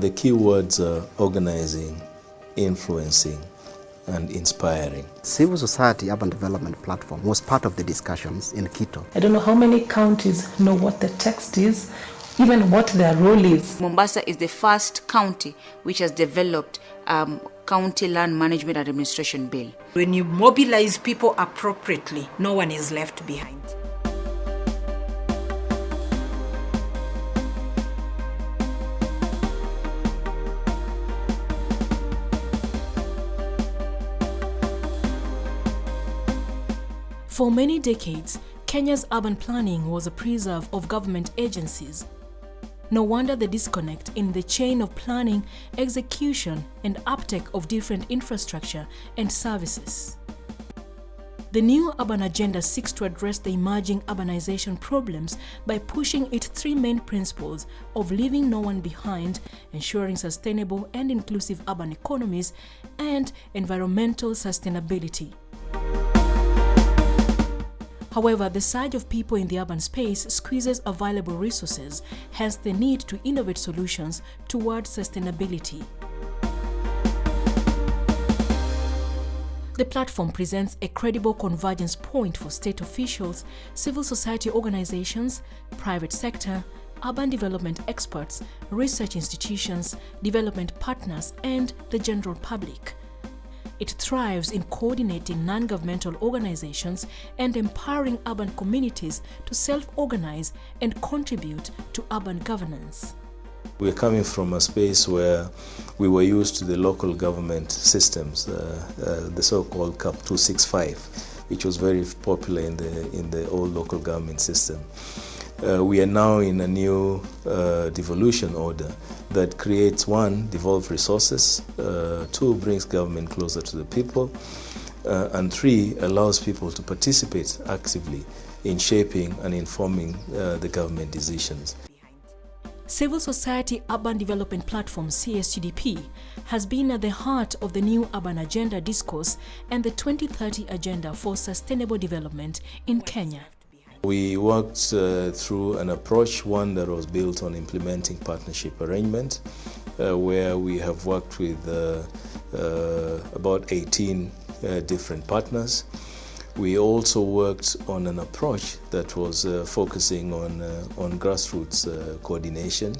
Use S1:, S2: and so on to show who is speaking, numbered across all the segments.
S1: The key words are organizing, influencing, and inspiring.
S2: Civil Society Urban Development Platform was part of the discussions in Quito.
S3: I don't know how many counties know what the text is, even what their role is.
S4: Mombasa is the first county which has developed County Land Management and Administration Bill.
S5: When you mobilize people appropriately, no one is left behind.
S6: For many decades, Kenya's urban planning was a preserve of government agencies. No wonder the disconnect in the chain of planning, execution, and uptake of different infrastructure and services. The new urban agenda seeks to address the emerging urbanization problems by pushing its three main principles of leaving no one behind, ensuring sustainable and inclusive urban economies, and environmental sustainability. However, the surge of people in the urban space squeezes available resources, hence the need to innovate solutions towards sustainability. The platform presents a credible convergence point for state officials, civil society organizations, private sector, urban development experts, research institutions, development partners, and the general public. It thrives in coordinating non-governmental organizations and empowering urban communities to self-organize and contribute to urban governance.
S1: We're coming from a space where we were used to the local government systems, the so-called CAP 265, which was very popular in the old local government system. We are now in a new devolution order that creates, one, devolved resources, two, brings government closer to the people, and three, allows people to participate actively in shaping and informing the government decisions.
S6: Civil Society Urban Development Platform CSUDP has been at the heart of the new urban agenda discourse and the 2030 Agenda for Sustainable Development in Kenya.
S1: We worked through an approach, one that was built on implementing partnership arrangement, where we have worked with about 18 different partners. We also worked on an approach that was focusing on grassroots coordination.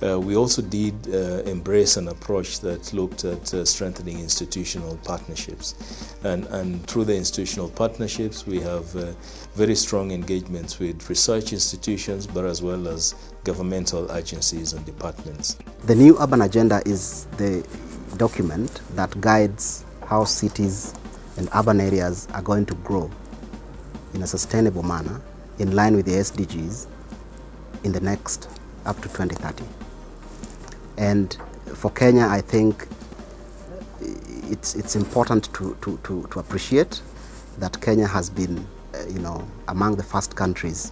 S1: We also did embrace an approach that looked at strengthening institutional partnerships. And through the institutional partnerships, we have very strong engagements with research institutions, but as well as governmental agencies and departments.
S2: The new urban agenda is the document that guides how cities and urban areas are going to grow in a sustainable manner in line with the SDGs in the next up to 2030. And for Kenya, I think it's important to appreciate that Kenya has been, among the first countries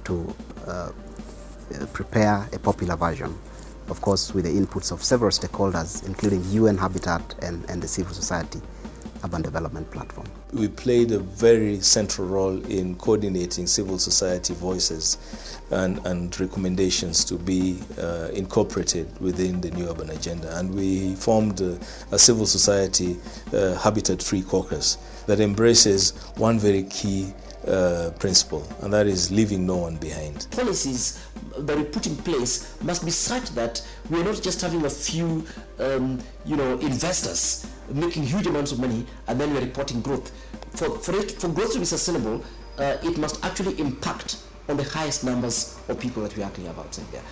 S2: to prepare a popular version, of course, with the inputs of several stakeholders, including UN Habitat and the civil society urban development platform.
S1: We played a very central role in coordinating civil society voices and recommendations to be incorporated within the new urban agenda. And we formed a civil society habitat-free caucus that embraces one very key principle, and that is leaving no one behind.
S7: Policies that we put in place must be such that we are not just having a few, investors making huge amounts of money and then we're reporting growth. For growth to be sustainable, it must actually impact on the highest numbers of people that we actually have outside there.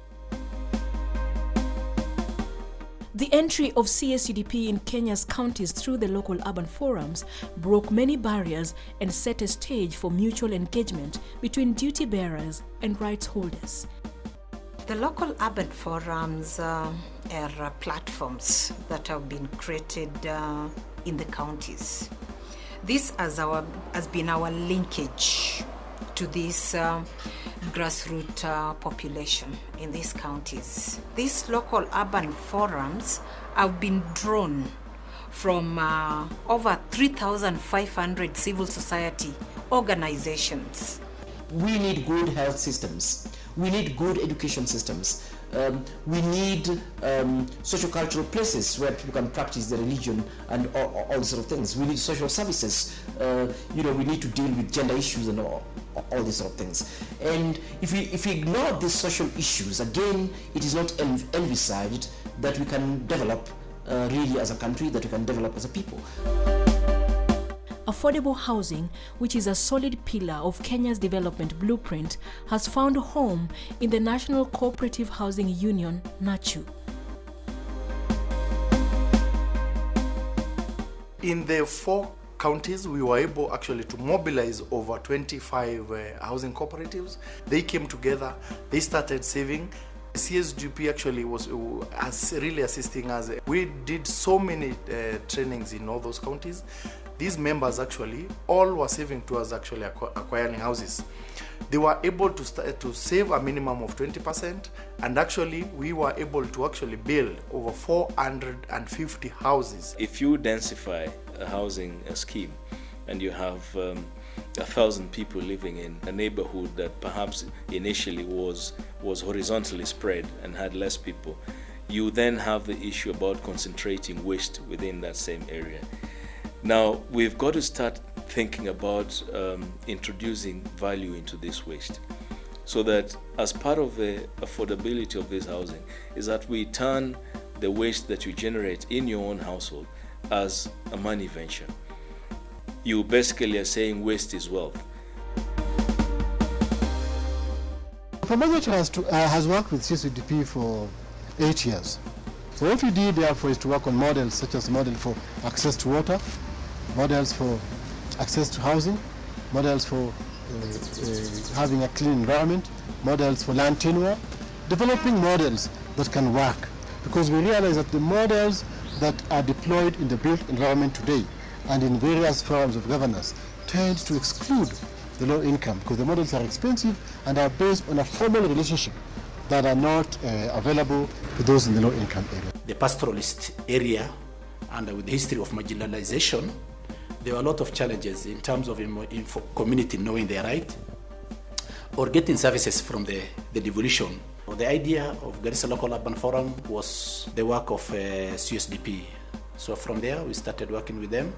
S6: The entry of CSUDP in Kenya's counties through the local urban forums broke many barriers and set a stage for mutual engagement between duty bearers and rights holders.
S5: The local urban forums are platforms that have been created in the counties. This has been our linkage to this grassroots population in these counties. These local urban forums have been drawn from over 3,500 civil society organizations.
S7: We need good health systems. We need good education systems. We need socio-cultural places where people can practice their religion and all these sort of things. We need social services. We need to deal with gender issues and all these sort of things. And if we ignore these social issues, again, it is not envisaged that we can develop really as a country, that we can develop as a people.
S6: Affordable housing, which is a solid pillar of Kenya's development blueprint, has found a home in the National Cooperative Housing Union, NACHU.
S8: In the 4 counties, we were able actually to mobilize over 25 housing cooperatives. They came together, they started saving. CSUDP actually was really assisting us. We did so many trainings in all those counties. These members actually all were saving towards actually acquiring houses. They were able to save a minimum of 20%, and actually we were able to actually build over 450 houses.
S1: If you densify a housing scheme and you have 1,000 people living in a neighborhood that perhaps initially was horizontally spread and had less people, you then have the issue about concentrating waste within that same area. Now, we've got to start thinking about introducing value into this waste, so that as part of the affordability of this housing is that we turn the waste that you generate in your own household as a money venture. You basically are saying waste is wealth.
S9: Project has worked with CSUDP for 8 years. So what we did therefore is to work on models such as model for access to water, models for access to housing, models for having a clean environment, models for land tenure, developing models that can work. Because we realize that the models that are deployed in the built environment today and in various forms of governance tend to exclude the low income, because the models are expensive and are based on a formal relationship that are not available to those in the low income area.
S10: The pastoralist area, and with the history of marginalization, there are a lot of challenges in terms of community knowing their right or getting services from the devolution. The idea of Garissa Local Urban Forum was the work of CSUDP. So from there, we started working with them.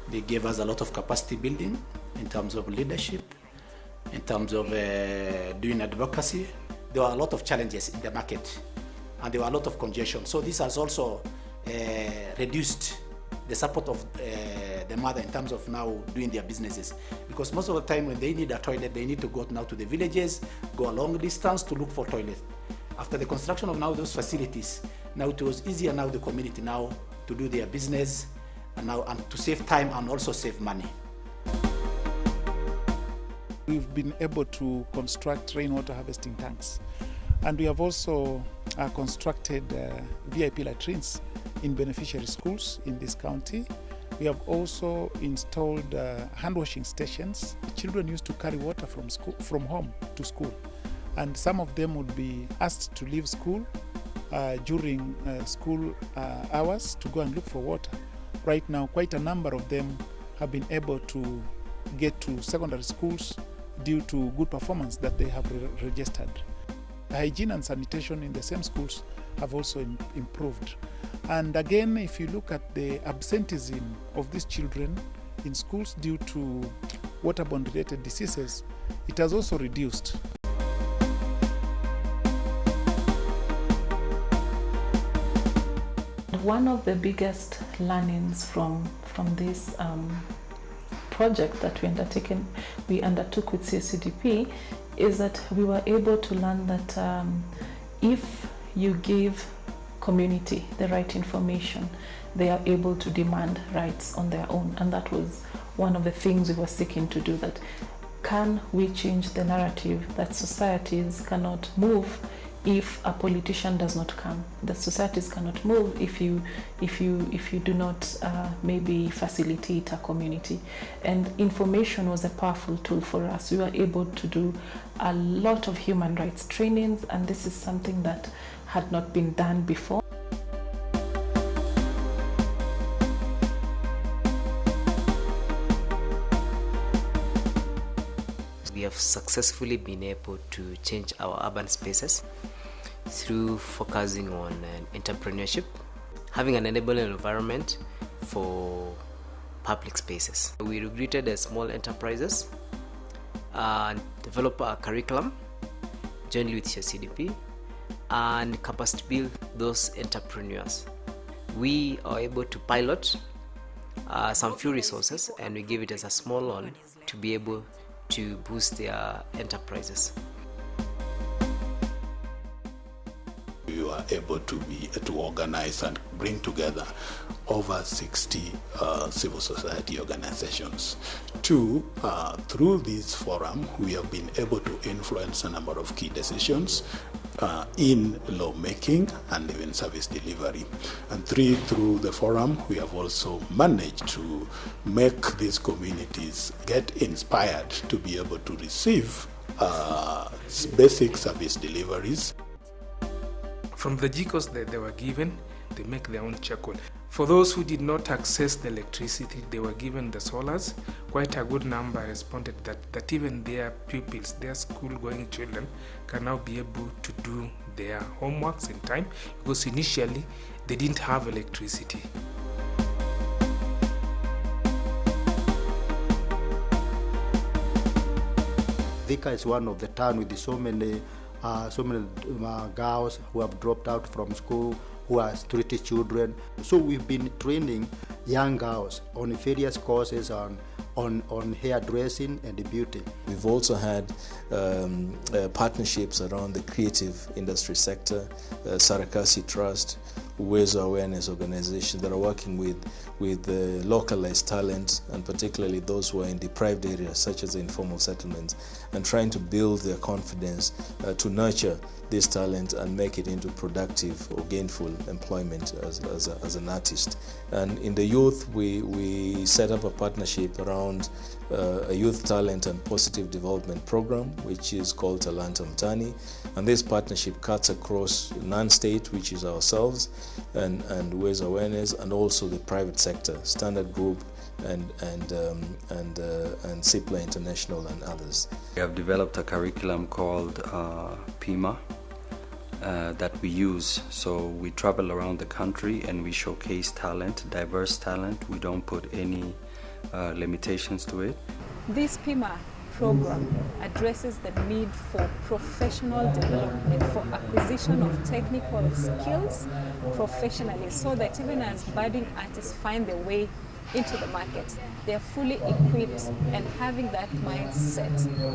S10: They gave us a lot of capacity building in terms of leadership, in terms of doing advocacy. There were a lot of challenges in the market, and there were a lot of congestion. So this has also reduced the support of the mother in terms of now doing their businesses. Because most of the time when they need a toilet, they need to go now to the villages, go a long distance to look for toilet. After the construction of now those facilities, now it was easier now the community now to do their business and to save time and also save money.
S11: We've been able to construct rainwater harvesting tanks, and we have also constructed VIP latrines in beneficiary schools in this county. We have also installed hand washing stations. Children used to carry water from home to school, and some of them would be asked to leave school during school hours to go and look for water. Right now, quite a number of them have been able to get to secondary schools due to good performance that they have registered. Hygiene and sanitation in the same schools have also improved. And again, if you look at the absenteeism of these children in schools due to waterborne related diseases, it has also reduced.
S3: One of the biggest learnings from this project that we undertook with CSUDP is that we were able to learn that if you give community the right information, they are able to demand rights on their own. And that was one of the things we were seeking to do, that can we change the narrative that societies cannot move if a politician does not come. The societies cannot move if you do not maybe facilitate a community. And information was a powerful tool for us. We were able to do a lot of human rights trainings, and this is something that had not been done before.
S12: We have successfully been able to change our urban spaces. through focusing on entrepreneurship, having an enabling environment for public spaces. We recruited small enterprises, develop a curriculum jointly with CSUDP, and capacity build those entrepreneurs. We are able to pilot some few resources, and we give it as a small loan to be able to boost their enterprises.
S13: We were able to organize and bring together over 60 civil society organizations. Two, through this forum, we have been able to influence a number of key decisions in lawmaking and even service delivery. And three, through the forum, we have also managed to make these communities get inspired to be able to receive basic service deliveries.
S14: From the GCOs that they were given, they make their own charcoal. For those who did not access the electricity, they were given the solars. Quite a good number responded that even their pupils, their school-going children, can now be able to do their homeworks in time, because initially they didn't have electricity.
S15: Thika is one of the towns with so many girls who have dropped out from school, who are street children. So we've been training young girls on various courses on hairdressing and beauty.
S1: We've also had partnerships around the creative industry sector, Sarakasi Trust, Uwezo Awareness Organization, that are working with localized talent, and particularly those who are in deprived areas such as the informal settlements, and trying to build their confidence to nurture this talent and make it into productive or gainful employment as an artist. And in the youth, we set up a partnership around a youth talent and positive development program, which is called Talanta Mtani. And this partnership cuts across non-state, which is ourselves, and Uwezo Awareness, and also the private sector, Standard Group, and CIPLA International and others.
S16: We have developed a curriculum called PIMA that we use. So we travel around the country and we showcase talent, diverse talent. We don't put any limitations to it.
S17: This PIMA program addresses the need for professional development, for acquisition of technical skills professionally, so that even as budding artists find their way into the market, they are fully equipped and having that mindset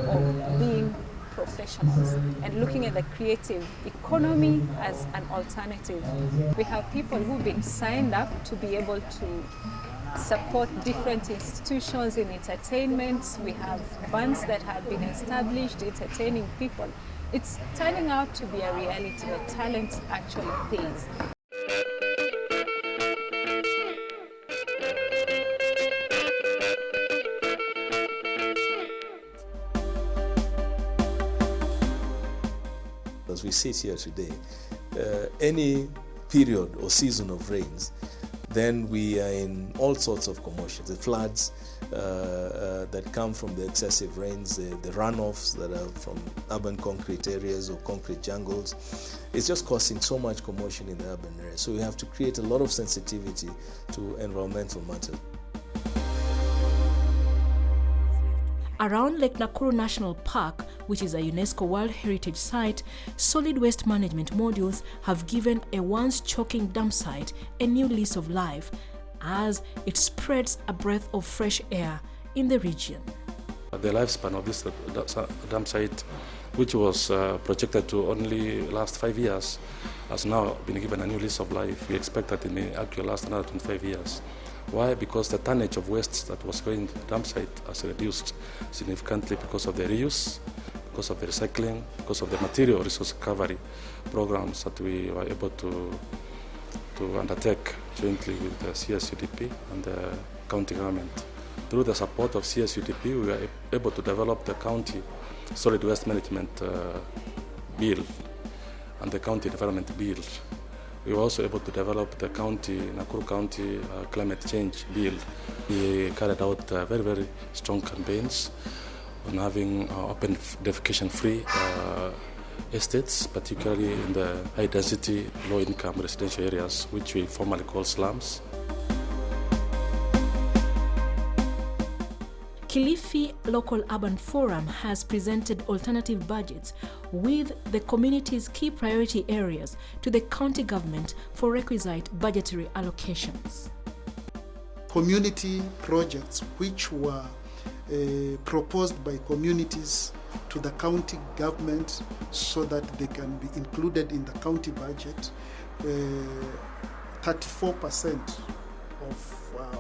S17: of being professionals and looking at the creative economy as an alternative. We have people who've been signed up to be able to support different institutions in entertainment. We have bands that have been established entertaining people. It's turning out to be a reality that talent actually pays.
S1: As we sit here today, any period or season of rains, then we are in all sorts of commotions. The floods that come from the excessive rains, the runoffs that are from urban concrete areas or concrete jungles. It's just causing so much commotion in the urban area. So we have to create a lot of sensitivity to environmental matters.
S6: Around Lake Nakuru National Park, which is a UNESCO World Heritage Site, solid waste management modules have given a once choking dump site a new lease of life as it spreads a breath of fresh air in the region.
S18: The lifespan of this dump site, which was projected to only last 5 years, has now been given a new lease of life. We expect that it may actually last another 25 years. Why? Because the tonnage of waste that was going to the dump site has reduced significantly because of the reuse, because of the recycling, because of the material resource recovery programs that we were able to undertake jointly with the CSUDP and the county government. Through the support of CSUDP, we were able to develop the county solid waste management bill and the county development bill. We were also able to develop the Nakuru County climate change bill. We carried out very, very strong campaigns on having open defecation-free estates, particularly in the high-density, low-income residential areas, which we formerly call slums.
S6: Kilifi Local Urban Forum has presented alternative budgets with the community's key priority areas to the county government for requisite budgetary allocations.
S19: Community projects which were proposed by communities to the county government so that they can be included in the county budget, 34%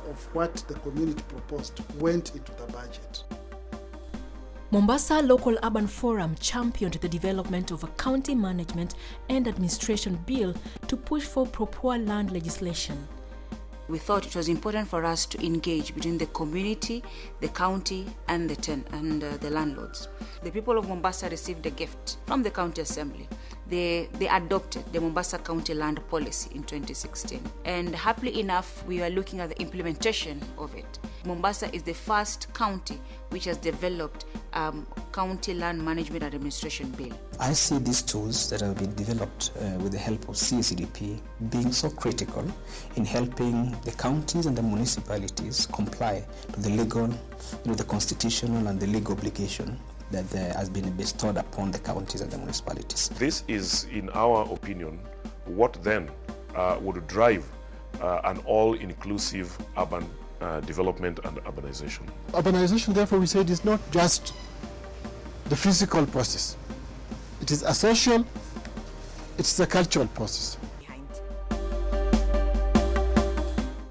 S19: of what the community proposed went into the budget.
S6: Mombasa Local Urban Forum championed the development of a county management and administration bill to push for proper land legislation.
S4: We thought it was important for us to engage between the community, the county, and the landlords. The people of Mombasa received a gift from the county assembly. They adopted the Mombasa County Land Policy in 2016. And happily enough, we are looking at the implementation of it. Mombasa is the first county which has developed county land management and administration bill.
S20: I see these tools that have been developed with the help of CSUDP being so critical in helping the counties and the municipalities comply to the legal, the constitutional and the legal obligation that has been bestowed upon the counties and the municipalities.
S21: This is, in our opinion, what then would drive an all-inclusive urban development and urbanization.
S9: Urbanization, therefore, we said, is not just the physical process. It is a social, it's a cultural process.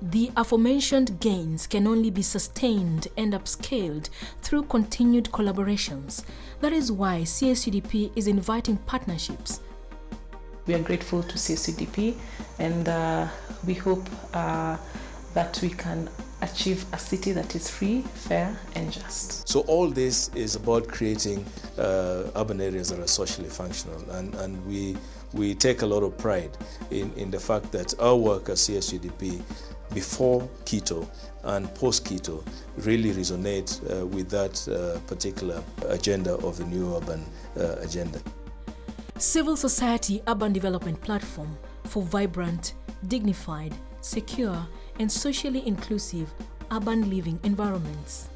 S6: The aforementioned gains can only be sustained and upscaled through continued collaborations. That is why CSUDP is inviting partnerships.
S3: We are grateful to CSUDP and we hope that we can achieve a city that is free, fair and just.
S1: So all this is about creating urban areas that are socially functional, and we take a lot of pride in the fact that our work as CSUDP before Quito and post-Quito really resonate with that particular agenda of the new urban agenda.
S6: Civil Society Urban Development Platform for vibrant, dignified, secure and socially inclusive urban living environments.